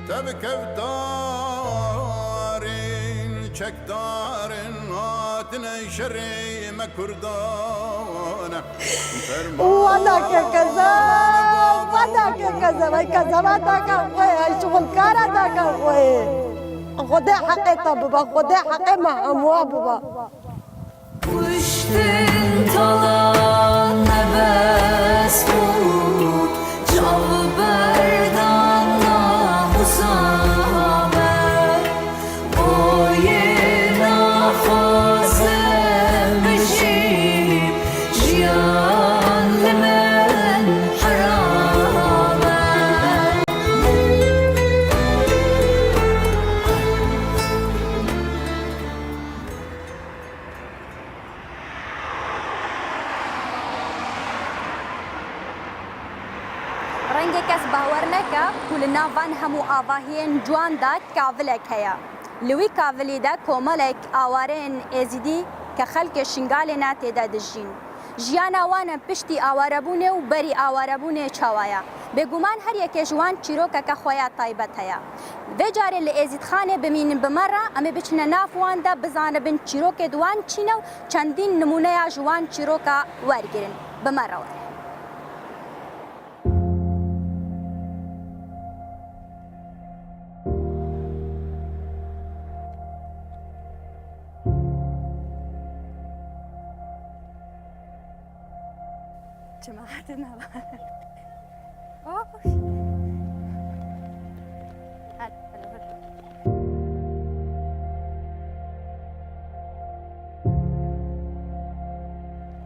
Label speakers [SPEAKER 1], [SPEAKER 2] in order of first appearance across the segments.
[SPEAKER 1] تبكفتارين شكدارين هاتنا شري مكردانة
[SPEAKER 2] وانا كذاب وانا كذاب كذاباتك اخوي شغل كارتك اخوي خدي حقي بابا خدي حقي مع اموال بابا
[SPEAKER 3] Kuştun talan nebes bu Çalberdan nahusabe O yena khazem bişim Jiyan limen harame
[SPEAKER 4] رنگ کس باور نکه کل ناوان همو آواهین جوان دا کاولک هیا لوی کاولی دا کوملک آوارین ازیدی که خلک شنگال ناتی دا دجین جیان آوان پشتی آواربونه و بری آواربونه چاوایا بگومان هر یک جوان چیروکه که خویا طایبت هیا و جاری لازید خانه بمینن بمره اما بچنه نافوان دا بزانه بن چیروک دوان چینو چندین نمونه جوان چیروکه ورگرن بمره وره جماعتنا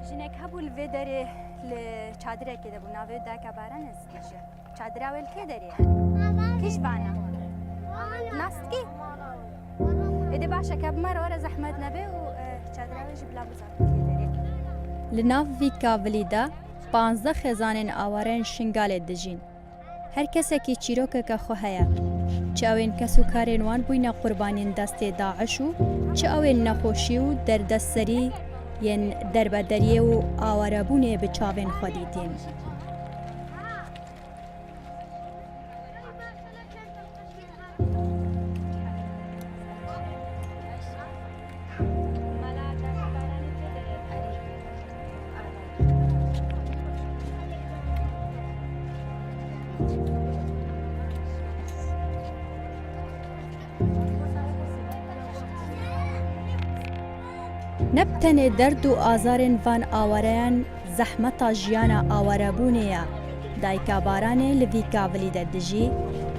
[SPEAKER 4] جنك هبو الفيدري لشادرة كده بنافيو داكا باران استيجا شادرة والكدري كيش بانا ناستكي إذا باشا كبمر ورا زحمة نبي وشادرة ويجيب لا بزار كدري لناف في كافليدا 15 خزانên awarên şingalê dijîn. Her kesekî çîrokeke xwe heye. Çi ew ên kesûkarên wan bûyne qurbanên destê Daeş û çi ew ên nexweşî û derdestserî yên derbederiyê û awarebûnê bi çavên xwe dîtîn. نبتنê derd û azarên van awareyan zehmeta jiyana awarebûnê ye. Dayika baranê li vî kavilî de dijî,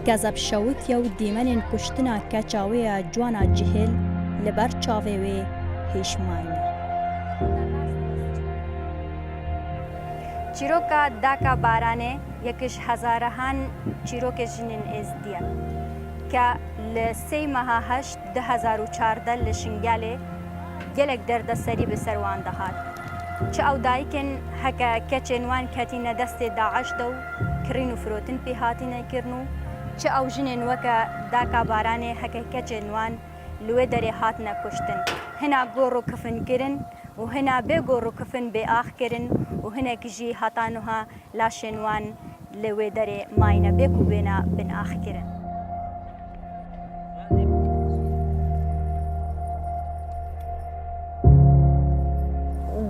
[SPEAKER 4] gezebşewitiya û dîmenên kuştina keça wê ya cwana cihêl li ber çavê wê hêşmayîne. Çîroka daka baranê yekiş hezarehan çîrokê jinên êzîdî ye ke li sê meha heşt 2014 li Şingalê gelek derdeserî bi ser wan dihat. Çi ew dayikên heke keçên wan ketîne destê Daeş de û kirîn û firotin pê hatîne kirin û çi ew jinên weke daka baranê heke keçên wan li wê derê hatine kuştin. Hina gor û kifin kirin û hina bê gor û kifin bê ax kirin û hinekî jî hata niha laşên wan li wê derê mayîne bê ku bêne bin ax kirin.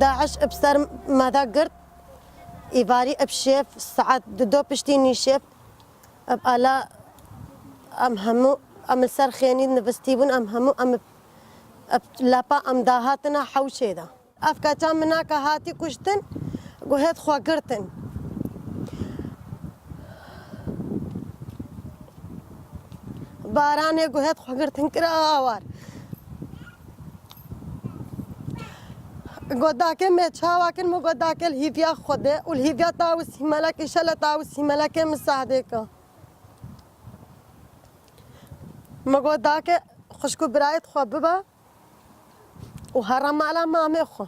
[SPEAKER 2] داعش بسر ماذا قرت إيفاري بشيف ساعات دو بشتيني شيف ألا أم همو أم السر خياني نفستيبون أم همو أم لابا أم داهاتنا حوشي دا أفكا مناك هاتي كشتن قهيت خوا قرتن باراني قهيت خوا قرتن كرا آوار گوداکه میچاوا کن مو گوداکه الهیفیا خوده و الهیفیا تاوسی ملک شل تاوسی ملک مساعده کا مو گوداکه خوشکو برایت خو ببا و حرام علی مامه خو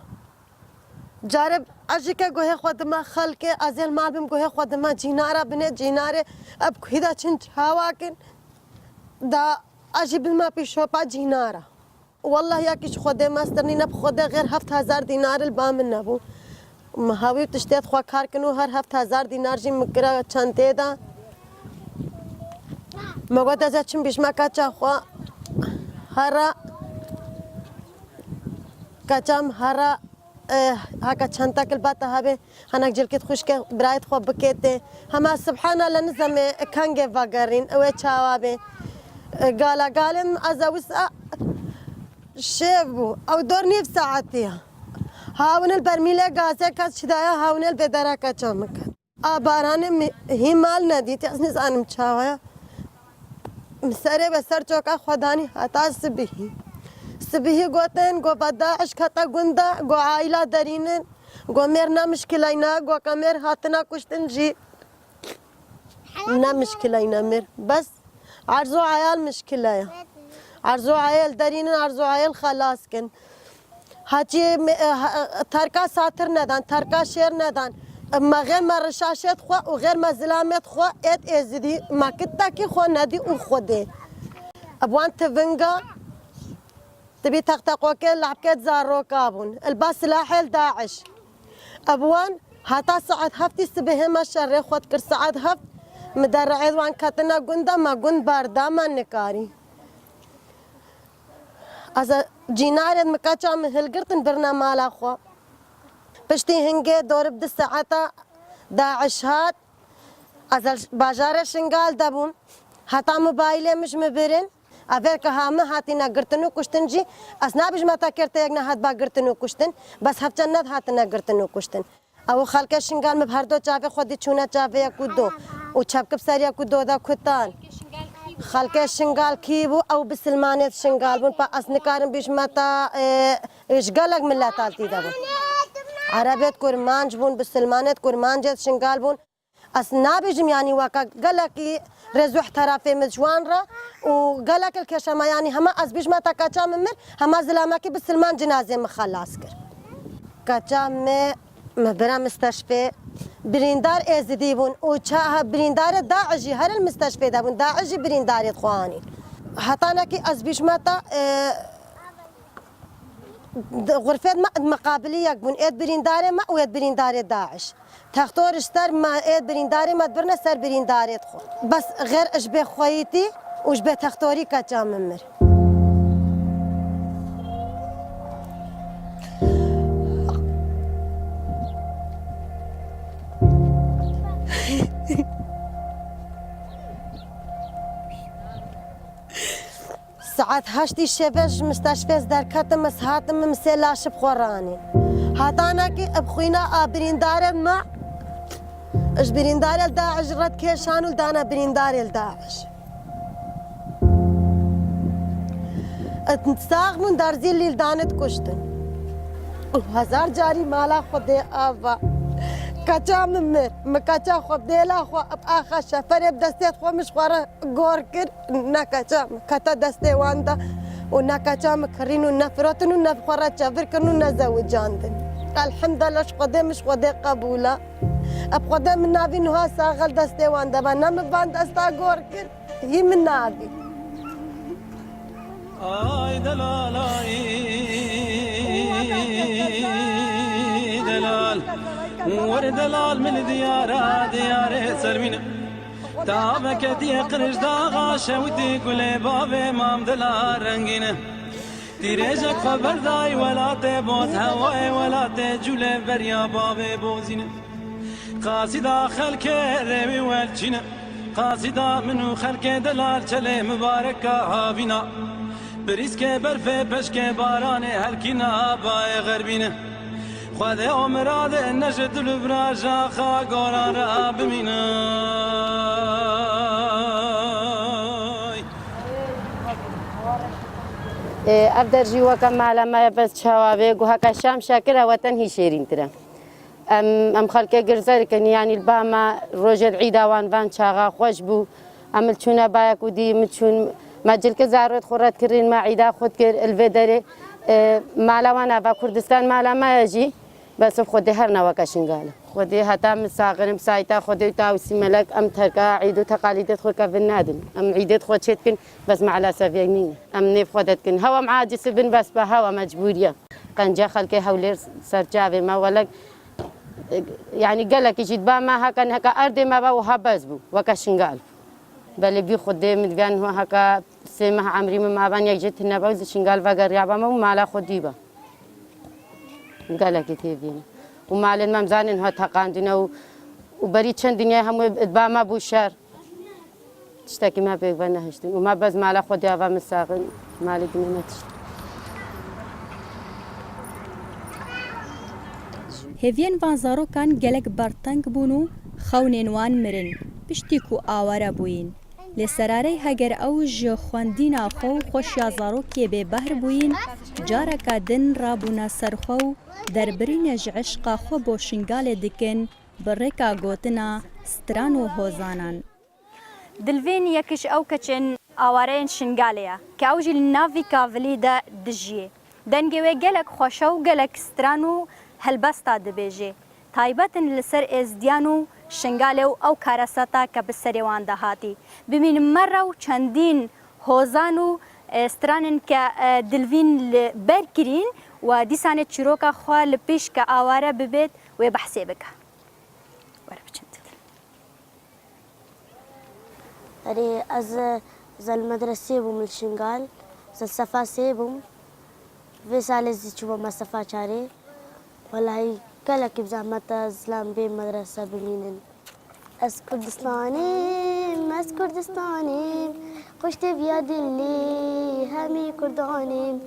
[SPEAKER 2] جارب اجی که گوه خود ما خلک ازل مال بیم گوه خود ما جینارا بنه جیناره اب خدا چن چاوا کن دا اجی بما پیشو پا جینارا والله ياكيش خودي ماسترني نب خودي غير 7000 دينار البام النبو مهاوي تشتيت خوا كاركنو هر 7000 دينار جي مكرا چنتي دا مقود ازاتشم بيش ما كاتشا خوا هرا كاتشام هرا هاكا چنتا كل باتا هابي هناك جلكت خوشك برايت خوا بكيتي هما سبحان الله نزم كانجي فاقرين اوه چاوابي قالم ازاوسا شيبو او دور نيف ساعتيها هاون البرميلة غازة كات شدايا هاون البدرة كاتشامك باران هي مال نديتي أصنيز أنا متشاوية مسري بسر چوكا خداني هتا سبيه قوتن قو بداعش كتا قندا قو عائلة دارينن قو ميرنا مشكلينا قو كمير هاتنا كشتن جي نا مشكلينا مير بس عرضو عيال مشكلة عرضو عيال دارينن عرضو عيال خلاص كن هاتي تركا ساتر ندان تركا شير ندان ما غير ما رشاشات خوا وغير ما زلامات خوا ات ازدي ما كتاكي خوا ندي وخدي ابوان تفنقا تبي تقطقوكي لعبكات زارو كابون الباس سلاحي داعش ابوان هاتا ساعد هفتي سبهما شر خود كر ساعد هفت مدرعي وان كاتنا قندا ما قند باردا ما نكاري از جينار مكاچا مهلقرتن برنا مالا خوا پشتی هنگه دور بده ساعتا داعش هات از بازار شنگال دبون حتی موبایل مش مبرن اول که همه هاتی نگرتنو کشتن جی از نبیش متا کرده یک نه هات با گرتنو کشتن بس هفته ند هات نگرتنو کشتن او خالک شنگال مب هر دو چاوه خودی چونه چاوه یکو دو و چپکب سر یکو دو دا کتان خالک شنگال کی بو او بسلمانیت شنگال بون پا از نکارم بیش متا اشگالک ملاتالتی دبون عربيت كرمانج بون بسلمانات كرمانجات شنقال بون اس نابجم يعني وكا قالك رزو احترافي مجوان را وقالك الكشما يعني هما از بيج ما تاكاچا ممر هما زلاماكي بسلمان جنازه مخلاص كر كاچا مبرا مستشفى بريندار ازدي بون وچا بريندار داعجي هر المستشفى دا بون داعجي بريندار خواني هتانكي از بيج ما تا غرفة مقابلية يكون إيد برينداري ما وإيد برينداري داعش تختار اشتر ما إيد برينداري ما تبرنا سر برينداري تخو بس غير اشبه خويتي واشبه تختاري كجام ممر ساعات هشتي شبش مستشفى دركتم مسهاتم مسلاش بخوراني هاتانا كي ابخوينا بريندار ما اش بريندار داعش رد كيشان ولدانا بريندار داعش اتنساغ من دارزي اللي لدانت كشتن وهزار جاري مالا خدي آفا كاچا ممر مكاچا خب ديلا خو اخا شفر بدستيت خو مش خورا غوركر نكاچا كتا دستي واندا ونكاچا مكرينو نفرتنو نفخورا تشافر كنو نزوجاندن الحمد لله شقدي مش قدي قبوله ابقدي من نافي نها ساغل دستي واندا بنام بان دستا غوركر هي من نافي
[SPEAKER 5] اي دلال دلال وردلال من ديار سلمينا تابك دي قرش داغا شوتي كل باب امام دلال رنگينه تيريجك خبر داي ولا تبوت هواي ولا تجول بريا باب بوزينه قاصدا خلك ربي والچينه قاصدا منو خلك دلال چله مبارك هابينا بريسك برفه بشك بارانه هلكينا باي غربينه خذ عمراد نجد البراجا خا قرار بمينا
[SPEAKER 6] افدر جوا كمال ما بس شوابي وهكا شام شاكرة وطن هي شيرين ترى ام خلق جرزر كان يعني الباما روجل عيدا وان فان شاغا خوش بو عمل شونا بايك ودي متشون ما جلك زارت خورات كرين ما عيدا خود كر الفدري مالا وانا با كردستان مالا ما يجي بس خودي هرنا وكاشنغاله خودي حتى مساغرم سايتا خودي تاوسي ملك ام تركا عيدو تقاليد خودك في النادل ام عيدت خود شتكن بس مع لا سافينين ام نيف خودتكن هوا معادي سبن بس بهوا مجبوريه كان جا خلكي هولير سرجابي ما ولك يعني قال لك يجي با ما هكا هكا ارض ما با وهبزبو وكاشنغال بله بی خود مدویان هو هکا سیمه عمری ما بان یک جت نبود شنگال و گریابا ما و مالا خودی با قال كتير ومعلن ما مزانن هو تقاندنا وبريد شن دنيا هم اتباع ما بوشار تشتكي ما بيك بنا هشتن وما بز مالا خودي أبا مساقن مالي دنيا تشتكي
[SPEAKER 4] هێڤێن وان زارۆکان gelek بەرتەنگ بوون و خەونێن وان مرن پشتێک و ئاوارە بووین لێ سەرارەی هەگەر ئەو ژە خوێندینا خۆ و خۆشیا زارۆکێ بێبەهر بووین جارەکە دن ڕابوونە سەرخۆ و دەربرینە ژ عشقا خۆ بۆ شنگالێ دکن بڕێکا گۆتنا ستران و هۆزانان دلڤین یەکش ئەو کەچێن ئاوارەیەن شنگالەیە کە ئەو ژی ناوی کاڤلیدا دژیێ دەنگەوێ gelek خۆشە و gelek ستران و هەلبەستا دەبێژێ تایبەتن لەسەر ئێزدیان و شنگالێ و ئەو کارەسەتا کە بەسەرێوان دەهاتی ببینم مەڕە و چەندین هۆزان و سترانن کە دلڤین بەرکرین و دیسانێت چیرۆکە خوا لە پێش کە ئاوارە ببێت وێ بەحسێ بکە وەرە بچن
[SPEAKER 7] أري زل المدرسة بوم الشنغال زل صفا سيبوم في سالة زيشوا ما صفا شاري والله كلا كيف زعمت زلام بين مدرسة بمينن أس كردستاني قشت بيا دلي همي كرداني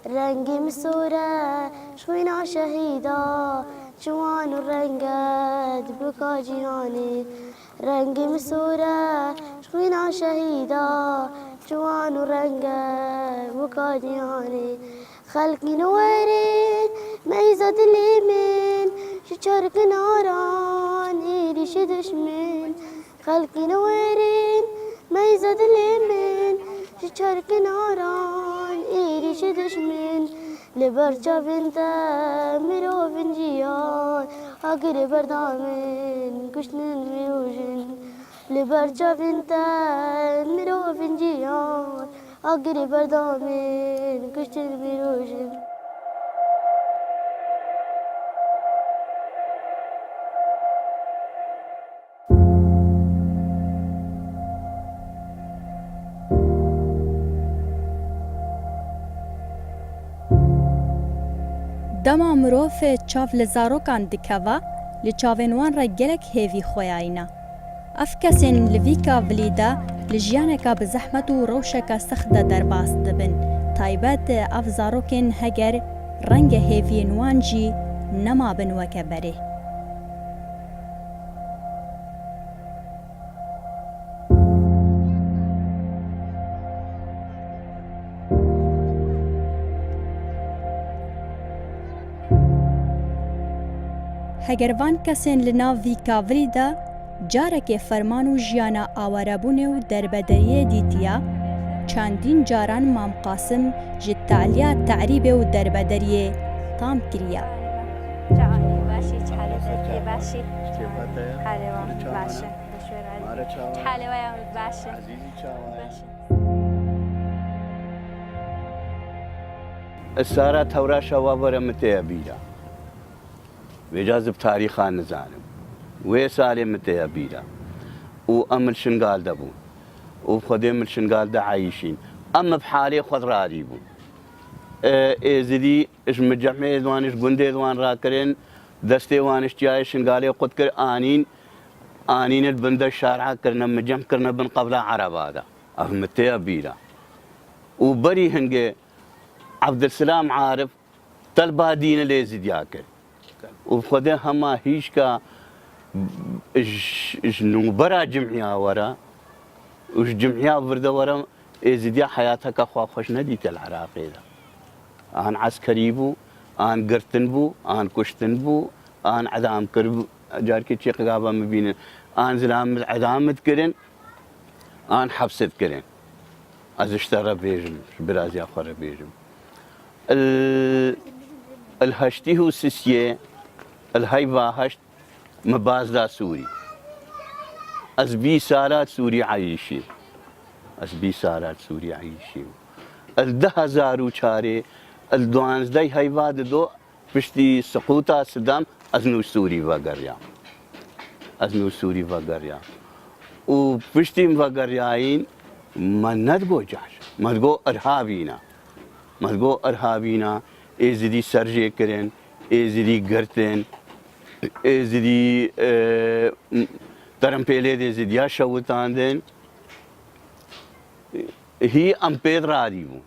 [SPEAKER 7] رنگي مسورة شوينا شهيدا جوان الرنگد بكا جيهاني رنگي مسورة شوينا شهيدا جوان الرنگد بكا جيهاني خلقي نورين ميزة اليمين شجرك ناران إيدي شدشمن خلقي نورين ميزة اليمين شجرك ناران إيدي شدشمن لبرجا بنت مرو بنجيان أقري بردامن كشنن مروجن لبرجا بنت مرو بنجيان أقري بردامن كشنن مروجن
[SPEAKER 4] دەما مرۆڤ چاو لە زارۆکان دکەوە لە چاوێنوان ڕە gelek هێوی خۆیایینە ئەف کەسێن لەڤی کاڤلیدا لە ژیانێکا بە زەحمەت و ڕەوشێکە سەختە دەرباس دەبن تایبەت ئەف زارۆکێن هەگەر ڕەنگە هێڤێنوان جی نەما بن وەکە بەرێ هەگەروان کەسێن لە ناوی کاڤلیدا جارێکێ فەرمان و ژیانە ئاوارەبوونێ و دەربەدەریە دیتیە چەندین جاران مام قاسم ji تعلیە تعریبێ و دەربەدەریێ تام کریە
[SPEAKER 8] السارة تورا شوابر متى بيلا وجاز بتاريخها نزانم وسالم متى بيلا وأمل شنقال دبون وخدم الشنقال دا عايشين أما بحالي خض راريبون إزدي إش مجمع دوان إش بندي دوان راكرين دستي وان إش جاي شنقالي قد كر آنين البند الشارع كرنا مجمع كرنا بن قبل عرب هذا أفهمتها بيلا وبري هنجي عبد السلام عارف طلبا دين اللي يزيد ياكل وخده هما هيش كا نوبرا جمعية ورا وش جمعية وردا ورا يزيد حياتها كخوا خوش نديت العراق إذا أن عسكري بو أن قرتن بو أن كشتن بو أن عدام كرب جارك شيء قابا مبين أن زلام عدام كرن أن حبست كرن از اشترى بيجم برازي آخر بيجم الهشتي هو سيسيه الهيبة هشت مبازدا سوري از 20 سالات سوري عايشين از 20 سالات سوري عايشين ال10,000 وشاري ال12 هيبة دو بشتي سقوطا صدام از نو سوري وغريا از نو سوري وغريا وبشتي مفقرياين ما ندقو جاش ما تقو ارهابينا ازدي سرجي كرن ازدي قرتن ازدي ترمپيلي دي زديا شوتاندن هي ام بيدراديبو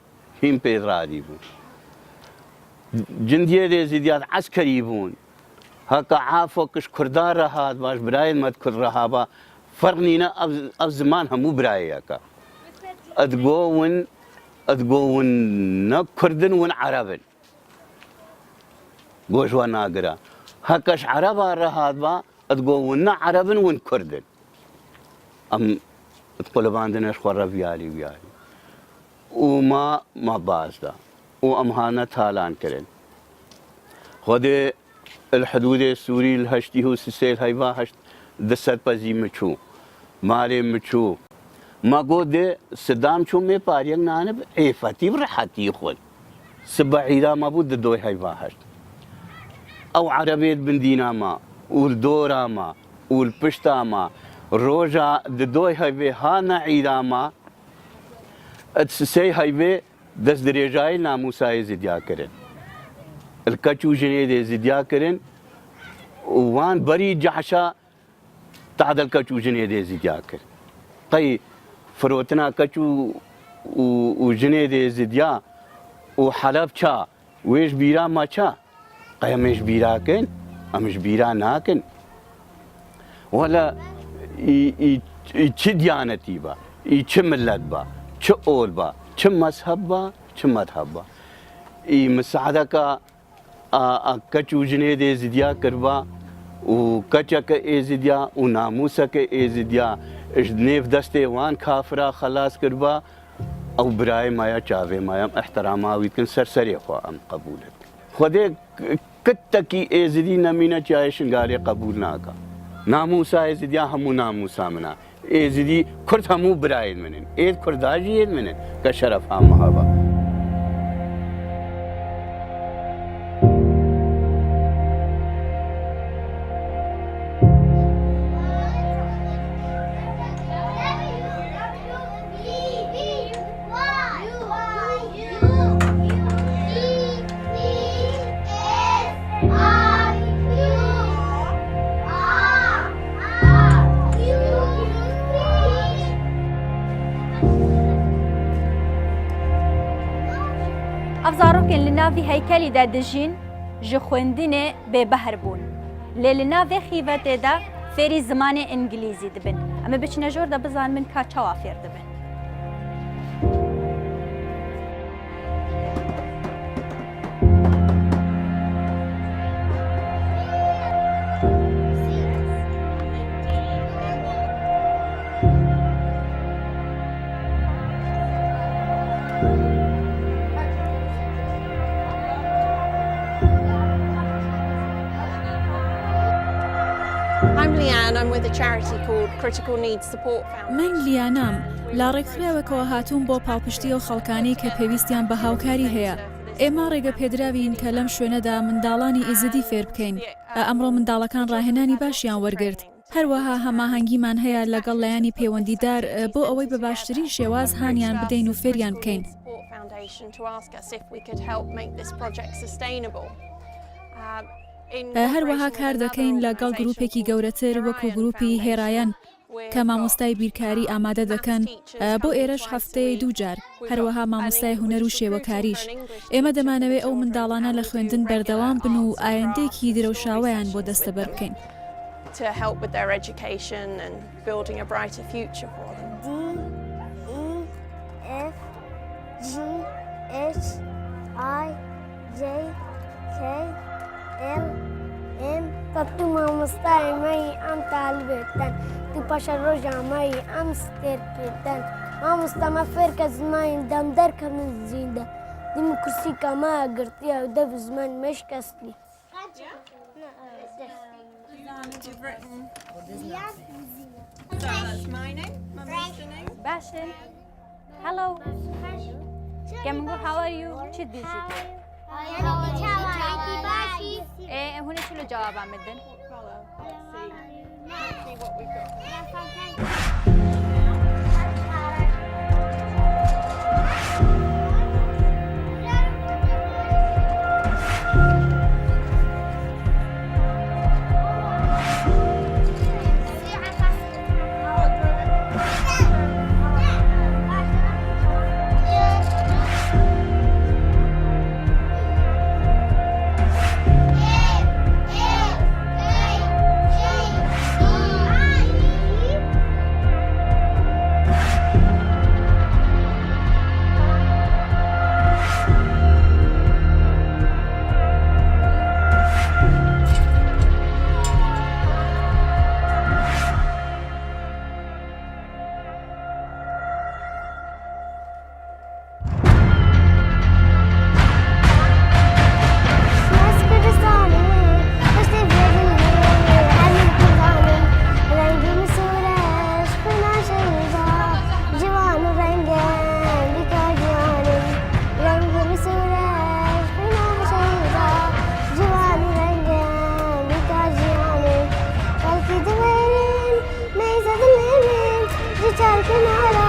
[SPEAKER 8] جنديه دي زديات عسكري بون هكا عافوكش كردار رهاد باش براين ما تكر رهابا فرنينا او زمانها مو برايكا ادقون كردن ون عربن قوشوا ناقرا هكاش عربا رهاد با ادقون عربن ون كردن ام تقول باندناش خورا فيالي وما بازدا وامهانا تالان كرن خود الحدود السوري الهشتي هو سيل هايفا هشت دست بزي مچو مالي مچو ما قود صدام شو مي باريان نانب عفتي برحتي خود سبعيدا ما بود دوي هايفا هشت او عربيت بندينا ما والدورا ما والبشتا ما روجا دوي هايفي هانا عيدا ما اتسي هايفي دس دريجاي ناموساي زديا كرن الكچو جنيه دي زديا كرن وان بري جحشا تعدل كچو جنيه دي زديا كرن طي فروتنا كچو وجنيه دي زديا وحلب چا ويش بيرا ما چا قيمش بيرا كن امش بيرا ناكن ولا چ ديانتي با چ ملت با چ اول با چ مذهب با چ مذهب با مساعدك كچو جنيه دي زديا كربا وكچك ازديا وناموسك ازديا نيف دستي وان كافرا خلاص كربا او براي مايا چاوي مايا احتراما ويكن سرسري خو ام قبولك خدي كتكي ازدي نمينا چايشن غالي قبول ناكا ناموسا ازديا همو ناموسا منا ازدي كرت همو براي منن ايد كرداجي منن كشرف هم هبا
[SPEAKER 4] افزاروکن لناوی هیکلی دا دجین جه خوندنه به بهر بون لناوی خیوته دا فری زمان انگلیزی دبن اما بچنه جور دا بزان من که چوا فیر دبن
[SPEAKER 9] I'm Leanne. I'm with a charity called Critical Needs Support Foundation.
[SPEAKER 10] من لیانام لا ڕێکخراوەکەوە هاتوون بۆ پاڵپشتی و خەڵکانی کە پێویستیان بە هاوکاری هەیە. ئێمە ڕێگە پێدراوین کە لەم شوێنەدا منداڵانی ئێزدی فێر بکەین. ئەمڕۆ منداڵەکان ڕاهێنانی باشیان وەرگرت. هەروەها هەماهەنگیمان هەیە لەگەڵ لایانی پەیوەندیدار بۆ ئەوەی بە باشترین شێواز هانیان بدەین و فێریان بکەین. هەروەها کار دەکەین لەگەڵ گروپێکی گەورەتر وەکو گروپی هێرایەن کە مامۆستای بیرکاری ئامادە دەکەن بۆ ئێرەش هەفتەیە 2 جار هەروەها مامۆستای هونەر و شێوەکاریش ئێمە دەمانەوێت ئەو منداڵانە لە خوێندن بەردەوام بن و ئایندێکی درەوشاوەیان بۆ دەستەبەر بکەین.
[SPEAKER 7] Tu mamostay mai am talbetan tu pasha roja mai am sterketan mamosta ma ferka zman dam dar kam zinda dim kursi kama gartiya dav zman mesh kasli
[SPEAKER 4] Bashin hello Kemgo how are you چی دیجی هنا شنو جواب عمدن
[SPEAKER 7] چارکردنەوە